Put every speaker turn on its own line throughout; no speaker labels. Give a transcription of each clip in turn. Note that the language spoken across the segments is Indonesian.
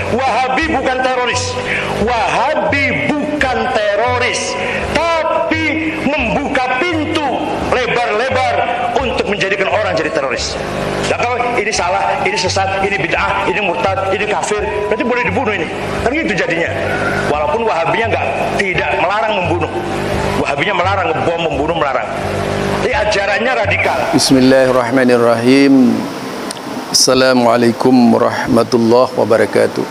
Wahabi bukan teroris. Wahabi bukan teroris, tapi membuka pintu lebar-lebar untuk menjadikan orang jadi teroris. Nah, kalau ini salah, ini sesat, ini bid'ah, ini murtad, ini kafir, berarti boleh dibunuh ini. Kan gitu jadinya. Walaupun Wahabinya tidak melarang membunuh. Wahabinya melarang ngebom, membunuh, melarang. Jadi ajarannya radikal.
Bismillahirrahmanirrahim. Assalamualaikum warahmatullahi wabarakatuh.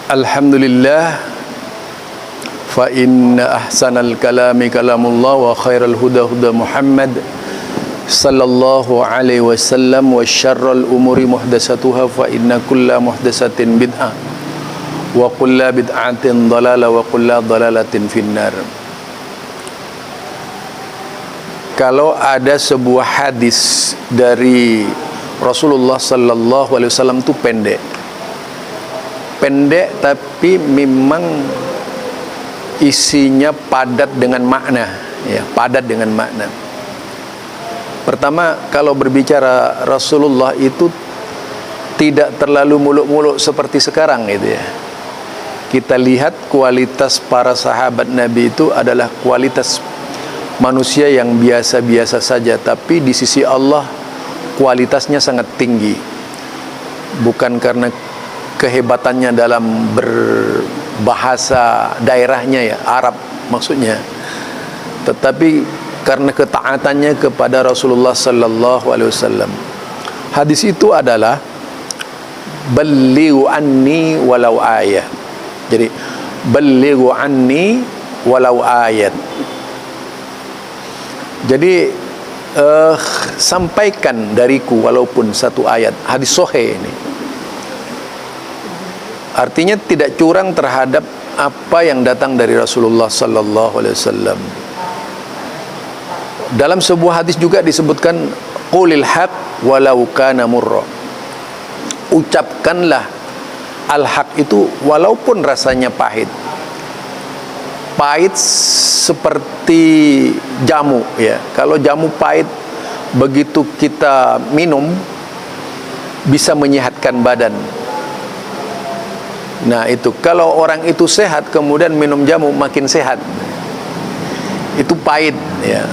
Alhamdulillah, fa inna ahsanal kalami kalamullah wa khairal huda huda Muhammad sallallahu alaihi wasallam wa syarral umuri muhdatsatuha fa inna kulla muhdatsatin bid'ah wa kulla bid'atin dhalalah wa kulla dhalalatin finnar. Kalau ada sebuah hadis dari Rasulullah sallallahu alaihi wasallam itu pendek tapi memang isinya padat dengan makna, ya, padat dengan makna. Pertama, kalau berbicara Rasulullah itu tidak terlalu muluk-muluk seperti sekarang gitu ya. Kita lihat kualitas para sahabat Nabi itu adalah kualitas manusia yang biasa-biasa saja, tapi di sisi Allah kualitasnya sangat tinggi. Bukan karena kehebatannya dalam berbahasa daerahnya, ya, Arab maksudnya, tetapi karena ketaatannya kepada Rasulullah sallallahu alaihi wasallam. Hadis itu adalah ballighu anni walau ayat. Jadi ballighu anni walau ayat. Jadi sampaikan dariku walaupun satu ayat. Hadis sahih ini. Artinya tidak curang terhadap apa yang datang dari Rasulullah sallallahu alaihi wasallam. Dalam sebuah hadis juga disebutkan qulil haq walau kana murra. Ucapkanlah al-haq itu walaupun rasanya pahit. Pahit seperti jamu, ya. Kalau jamu pahit begitu kita minum bisa menyehatkan badan. Nah itu, kalau orang itu sehat kemudian minum jamu makin sehat, itu pahit, ya.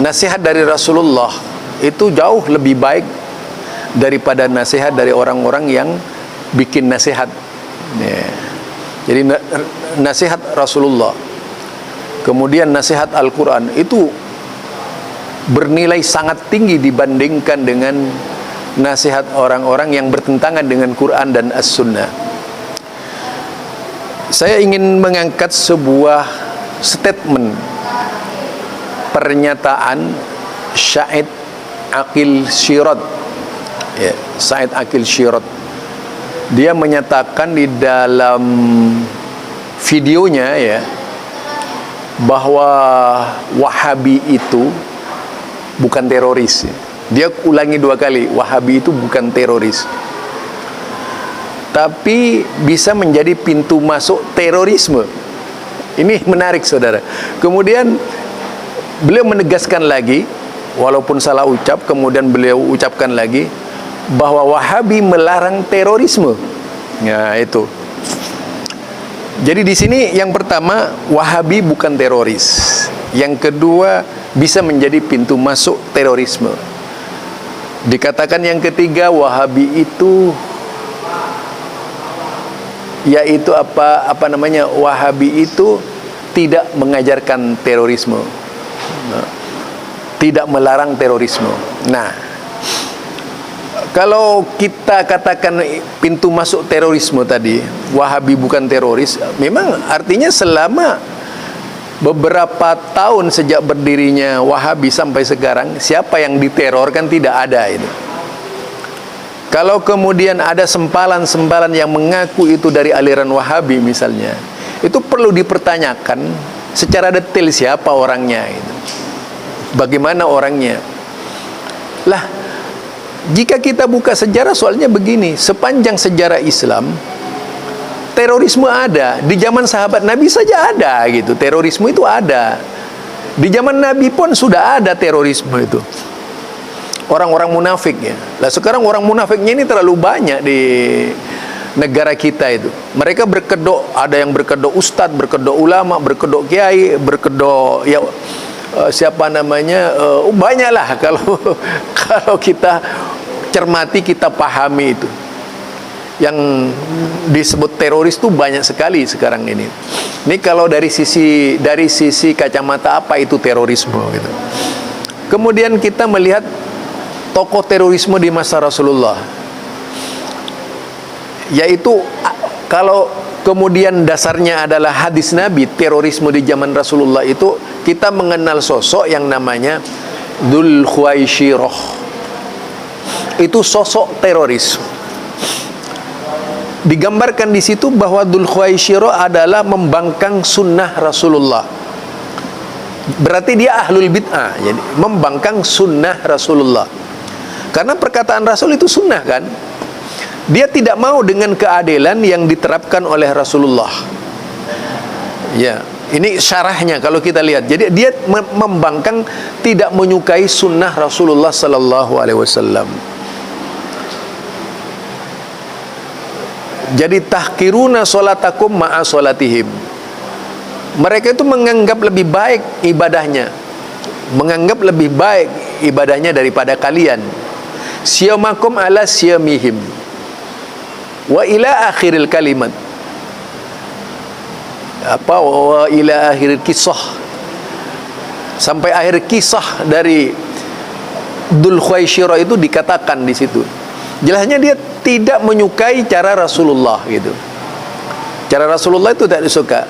Nasihat dari Rasulullah itu jauh lebih baik daripada nasihat dari orang-orang yang bikin nasihat, ya. Jadi nasihat Rasulullah, kemudian nasihat Al-Quran itu bernilai sangat tinggi dibandingkan dengan nasihat orang-orang yang bertentangan dengan Quran dan As-Sunnah. Saya ingin mengangkat sebuah statement, pernyataan Syed Aqil Shirot, ya, Syed Aqil Shirot. Dia menyatakan di dalam videonya, ya, bahwa Wahabi itu bukan teroris, ya. Dia ulangi 2 kali, Wahabi itu bukan teroris, tapi bisa menjadi pintu masuk terorisme. Ini menarik, saudara. Kemudian beliau menegaskan lagi, walaupun salah ucap, kemudian beliau ucapkan lagi bahwa Wahabi melarang terorisme. Ya, itu. Jadi di sini yang pertama, Wahabi bukan teroris. Yang kedua, bisa menjadi pintu masuk terorisme. Dikatakan yang ketiga, Wahabi itu yaitu apa namanya? Wahabi itu tidak mengajarkan terorisme, tidak melarang terorisme. Nah, kalau kita katakan pintu masuk terorisme tadi, Wahabi bukan teroris, memang artinya selama beberapa tahun sejak berdirinya Wahabi sampai sekarang, siapa yang diteror? Kan tidak ada itu. Kalau kemudian ada sempalan-sempalan yang mengaku itu dari aliran Wahabi misalnya, itu perlu dipertanyakan secara detail siapa orangnya itu. Bagaimana orangnya? Lah, jika kita buka sejarah, soalnya begini, sepanjang sejarah Islam terorisme ada. Di zaman sahabat Nabi saja ada gitu. Terorisme itu ada. Di zaman Nabi pun sudah ada terorisme itu. orang-orang munafik ya. Lah sekarang orang munafiknya ini terlalu banyak di negara kita itu. Mereka berkedok, ada yang berkedok ustadz, berkedok ulama, berkedok kiai, berkedok ya siapa namanya, banyaklah kalau kalau kita cermati, kita pahami itu. Yang disebut teroris itu banyak sekali sekarang ini. Ini kalau dari sisi kacamata apa itu terorisme gitu. Kemudian kita melihat tokoh terorisme di masa Rasulullah, yaitu kalau kemudian dasarnya adalah hadis Nabi, terorisme di zaman Rasulullah itu, kita mengenal sosok yang namanya Dzul Khuwaisirah. Itu sosok teroris. Digambarkan di situ bahwa Dzul Khuwaisirah adalah membangkang sunnah Rasulullah. Berarti dia ahlul bid'ah, jadi membangkang sunnah Rasulullah. Karena perkataan Rasul itu sunnah kan. Dia tidak mau dengan keadilan yang diterapkan oleh Rasulullah. Ya, ini syarahnya kalau kita lihat. Jadi dia membangkang, tidak menyukai sunnah Rasulullah sallallahu alaihi wasallam. Jadi tahkiruna salatakum ma'a salatihim. Mereka itu menganggap lebih baik ibadahnya, menganggap lebih baik ibadahnya daripada kalian. Siyamakum ala siyamihim wa ila akhiril kalimat, wa ila akhiril kisah, sampai akhir kisah dari Dzul Khuwaisirah itu dikatakan di situ. Jelasnya dia tidak menyukai cara Rasulullah gitu. Cara Rasulullah itu tidak disuka.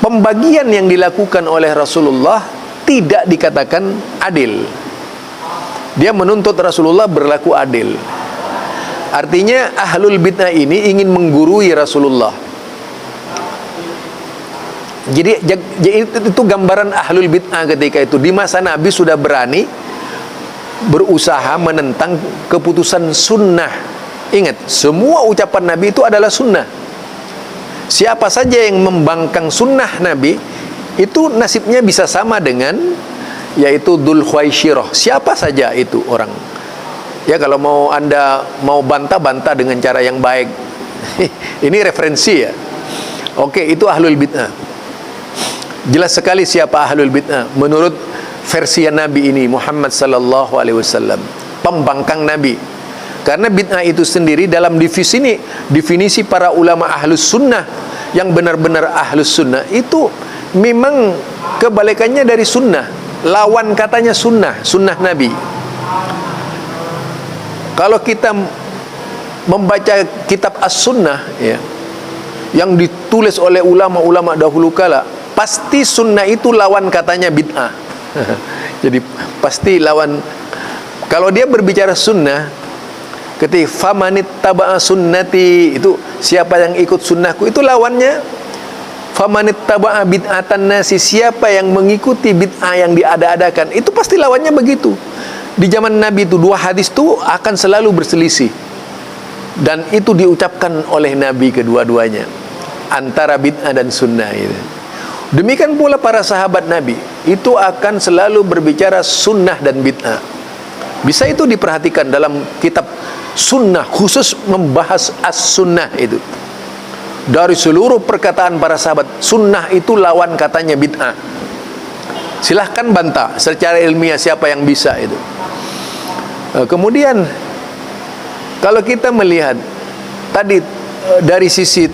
Pembagian yang dilakukan oleh Rasulullah tidak dikatakan adil. Dia menuntut Rasulullah berlaku adil. Artinya ahlul bid'ah ini ingin menggurui Rasulullah. Jadi itu gambaran ahlul bid'ah ketika itu. Di masa Nabi sudah berani berusaha menentang keputusan sunnah. Ingat, semua ucapan Nabi itu adalah sunnah. Siapa saja yang membangkang sunnah Nabi, itu nasibnya bisa sama dengan yaitu Dzul Khuwaisirah. Siapa saja itu orang. Ya, kalau mau Anda mau bantah dengan cara yang baik. Ini referensi ya. Oke, itu ahlul bid'ah. Jelas sekali siapa ahlul bid'ah menurut versi Nabi ini, Muhammad sallallahu alaihi wasallam, pembangkang Nabi. Karena bid'ah itu sendiri dalam definisi para ulama ahlus sunnah yang benar-benar ahlus sunnah itu memang kebalikannya dari sunnah. Lawan katanya sunnah Nabi. Kalau kita membaca kitab As-Sunnah ya, yang ditulis oleh ulama-ulama dahulu kala, pasti sunnah itu lawan katanya bid'ah. Jadi pasti lawan. Kalau dia berbicara sunnah, ketika famanit taba'a sunnati, itu siapa yang ikut sunnahku, itu lawannya famanit taba'a bid'atan nasi, siapa yang mengikuti bid'ah yang diada-adakan, itu pasti lawannya begitu. Di zaman Nabi itu dua hadis itu akan selalu berselisih, dan itu diucapkan oleh Nabi kedua-duanya, antara bid'ah dan sunnah itu. Demikian pula para sahabat Nabi itu akan selalu berbicara sunnah dan bid'ah. Bisa itu diperhatikan dalam kitab sunnah, khusus membahas as-sunnah itu. Dari seluruh perkataan para sahabat, sunnah itu lawan katanya bid'ah. Silahkan bantah secara ilmiah siapa yang bisa itu. Kemudian kalau kita melihat tadi dari sisi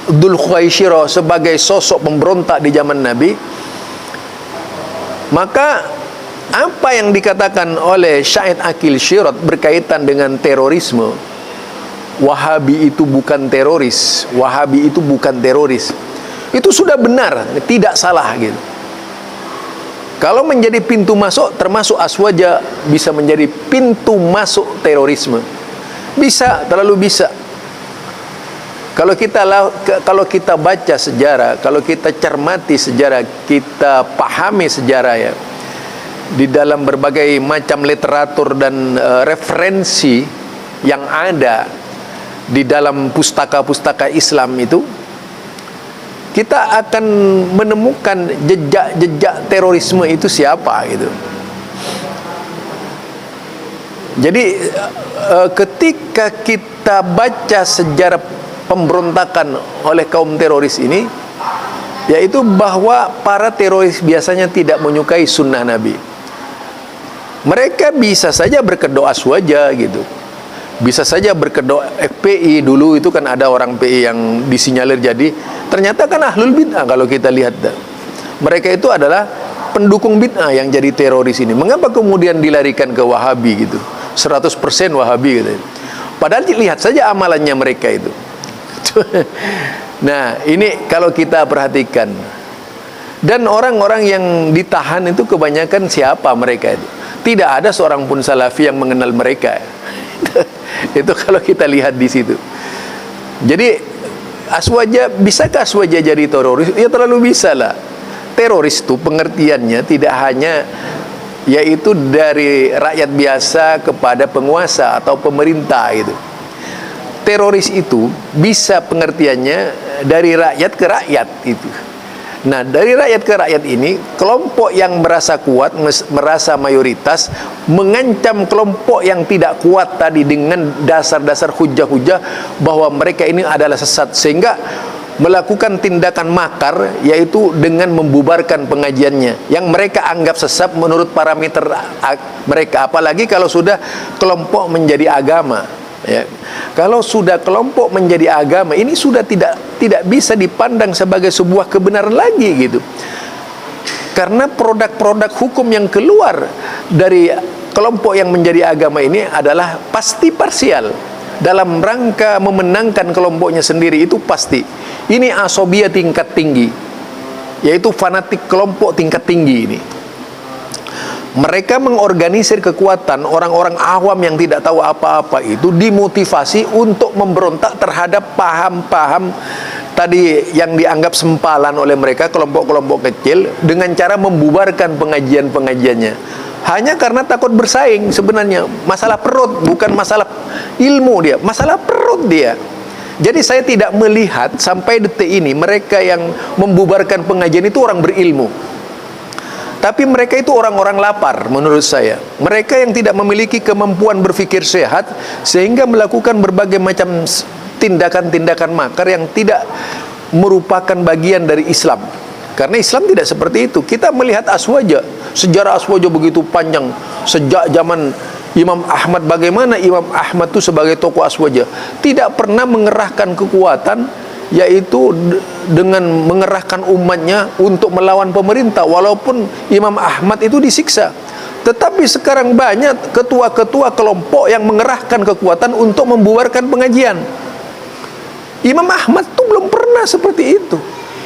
Dzul Khuwaisirah sebagai sosok pemberontak di zaman Nabi, maka apa yang dikatakan oleh Syahid Aqil Syirat berkaitan dengan terorisme, Wahabi itu bukan teroris, Wahabi itu bukan teroris, itu sudah benar, tidak salah gitu. Kalau menjadi pintu masuk, termasuk Aswaja bisa menjadi pintu masuk terorisme. Bisa, terlalu bisa. Kalau kita baca sejarah, kalau kita cermati sejarah, kita pahami sejarah ya, di dalam berbagai macam literatur dan referensi yang ada di dalam pustaka-pustaka Islam itu, kita akan menemukan jejak-jejak terorisme itu siapa gitu. Jadi ketika kita baca sejarah pemberontakan oleh kaum teroris ini, yaitu bahwa para teroris biasanya tidak menyukai sunnah Nabi. Mereka bisa saja berkedok aswaja gitu, bisa saja berkedok FPI. Dulu itu kan ada orang PI yang disinyalir jadi, ternyata kan ahlul bid'ah. Kalau kita lihat, mereka itu adalah pendukung bid'ah yang jadi teroris ini. Mengapa kemudian dilarikan ke Wahabi gitu, 100% Wahabi gitu. Padahal lihat saja amalannya mereka itu. Nah, ini kalau kita perhatikan. Dan orang-orang yang ditahan itu kebanyakan siapa mereka itu? Tidak ada seorang pun salafi yang mengenal mereka. Itu kalau kita lihat di situ. Jadi aswaja, bisakah aswaja jadi teroris? Ya terlalu bisa lah. Teroris itu pengertiannya tidak hanya yaitu dari rakyat biasa kepada penguasa atau pemerintah gitu. Teroris itu bisa pengertiannya dari rakyat ke rakyat itu. Nah, dari rakyat ke rakyat ini, kelompok yang merasa kuat, merasa mayoritas, mengancam kelompok yang tidak kuat tadi dengan dasar-dasar hujah-hujah bahwa mereka ini adalah sesat, sehingga melakukan tindakan makar, yaitu dengan membubarkan pengajiannya yang mereka anggap sesat menurut parameter mereka. Apalagi kalau sudah kelompok menjadi agama, ya. Kalau sudah kelompok menjadi agama, ini sudah tidak bisa dipandang sebagai sebuah kebenaran lagi gitu. Karena produk-produk hukum yang keluar dari kelompok yang menjadi agama ini adalah pasti parsial, dalam rangka memenangkan kelompoknya sendiri. Itu pasti. Ini asobia tingkat tinggi, yaitu fanatik kelompok tingkat tinggi ini. Mereka mengorganisir kekuatan orang-orang awam yang tidak tahu apa-apa itu, dimotivasi untuk memberontak terhadap paham-paham tadi yang dianggap sempalan oleh mereka, kelompok-kelompok kecil, dengan cara membubarkan pengajian-pengajiannya. Hanya karena takut bersaing sebenarnya. Masalah perut, bukan masalah ilmu dia, masalah perut dia. Jadi saya tidak melihat sampai detik ini mereka yang membubarkan pengajian itu orang berilmu. Tapi mereka itu orang-orang lapar menurut saya. Mereka yang tidak memiliki kemampuan berpikir sehat, sehingga melakukan berbagai macam tindakan-tindakan makar yang tidak merupakan bagian dari Islam. Karena Islam tidak seperti itu. Kita melihat aswaja, sejarah aswaja begitu panjang. Sejak zaman Imam Ahmad, bagaimana Imam Ahmad itu sebagai tokoh aswaja tidak pernah mengerahkan kekuatan, yaitu dengan mengerahkan umatnya untuk melawan pemerintah, walaupun Imam Ahmad itu disiksa. Tetapi sekarang banyak ketua-ketua kelompok yang mengerahkan kekuatan untuk membubarkan pengajian. Imam Ahmad itu belum pernah seperti itu.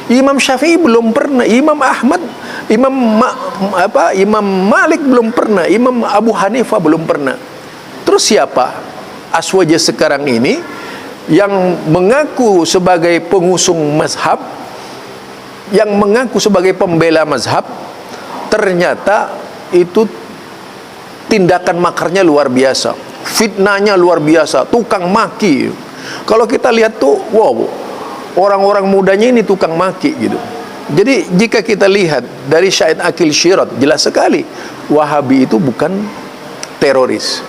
Imam Syafi'i belum pernah, Imam Ahmad, Imam Malik belum pernah, Imam Abu Hanifah belum pernah. Terus siapa aswaja sekarang ini yang mengaku sebagai pengusung mazhab, yang mengaku sebagai pembela mazhab? Ternyata itu tindakan makarnya luar biasa, fitnahnya luar biasa, tukang maki. Kalau kita lihat tuh, wow, orang-orang mudanya ini tukang maki gitu. Jadi jika kita lihat dari Syahid Aqil Syirat, jelas sekali Wahabi itu bukan teroris.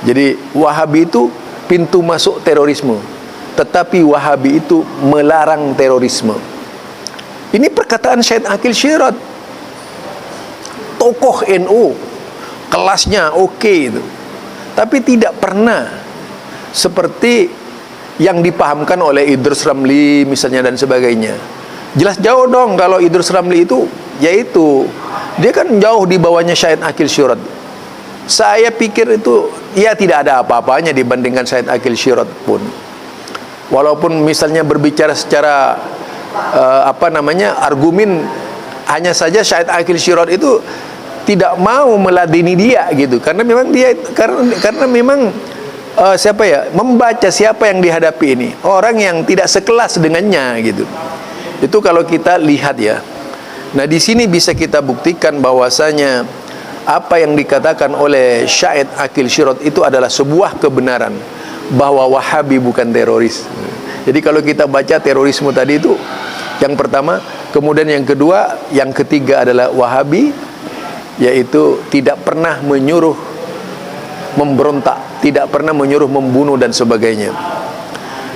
Jadi Wahabi itu pintu masuk terorisme, tetapi Wahabi itu melarang terorisme. Ini perkataan Syahid Aqil Syirat, tokoh NU, kelasnya oke itu, tapi tidak pernah seperti yang dipahamkan oleh Idrus Ramli misalnya dan sebagainya. Jelas jauh dong kalau Idrus Ramli itu, yaitu dia kan jauh di bawahnya Syahid Aqil Syirat. Saya pikir itu ya tidak ada apa-apanya dibandingkan Syahid Aqil Syirat pun. Walaupun misalnya berbicara secara argumen, hanya saja Syahid Aqil Syirat itu tidak mau meladeni dia gitu, karena memang dia karena memang membaca siapa yang dihadapi ini, orang yang tidak sekelas dengannya gitu. Itu kalau kita lihat ya. Nah, di sini bisa kita buktikan bahwasanya apa yang dikatakan oleh Syahid Aqil Syirat itu adalah sebuah kebenaran, bahwa Wahabi bukan teroris. Jadi kalau kita baca terorisme tadi itu yang pertama, kemudian yang kedua, yang ketiga adalah Wahabi, yaitu tidak pernah menyuruh memberontak, tidak pernah menyuruh membunuh dan sebagainya.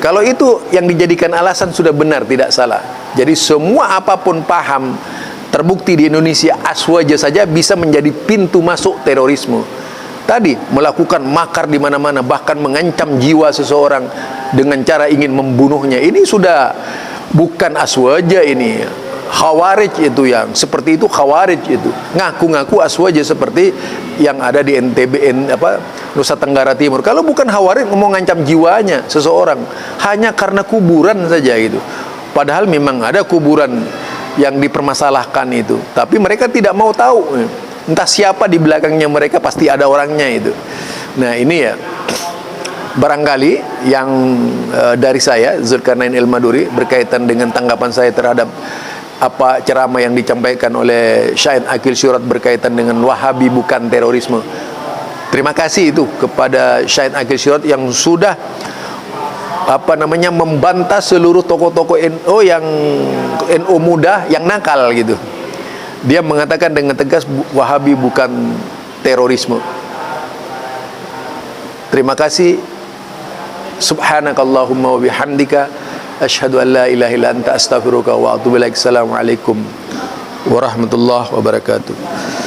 Kalau itu yang dijadikan alasan sudah benar, tidak salah. Jadi semua apapun paham terbukti di Indonesia, Aswaja saja bisa menjadi pintu masuk terorisme. Tadi melakukan makar di mana-mana, bahkan mengancam jiwa seseorang dengan cara ingin membunuhnya. Ini sudah bukan Aswaja, ini Khawarij itu yang seperti itu. Khawarij itu ngaku-ngaku Aswaja seperti yang ada di NTB, Nusa Tenggara Timur. Kalau bukan Khawarij mau ngancam jiwanya seseorang hanya karena kuburan saja gitu. Padahal memang ada kuburan yang dipermasalahkan itu, tapi mereka tidak mau tahu. Entah siapa di belakangnya mereka, pasti ada orangnya itu. Nah ini ya barangkali yang dari saya, Zulkarnain Ilmaduri, berkaitan dengan tanggapan saya terhadap apa ceramah yang disampaikan oleh Syahid Akil Syurat berkaitan dengan Wahabi bukan terorisme. Terima kasih itu kepada Syahid Akil Syurat yang sudah membantah seluruh tokoh-tokoh NU yang NU muda yang nakal gitu. Dia mengatakan dengan tegas Wahabi bukan terorisme. Terima kasih. Subhanakallahumma wa bihamdika asyhadu an la ilaha illa anta astaghfiruka wa atubu ilaik. Assalamualaikum warahmatullahi wabarakatuh.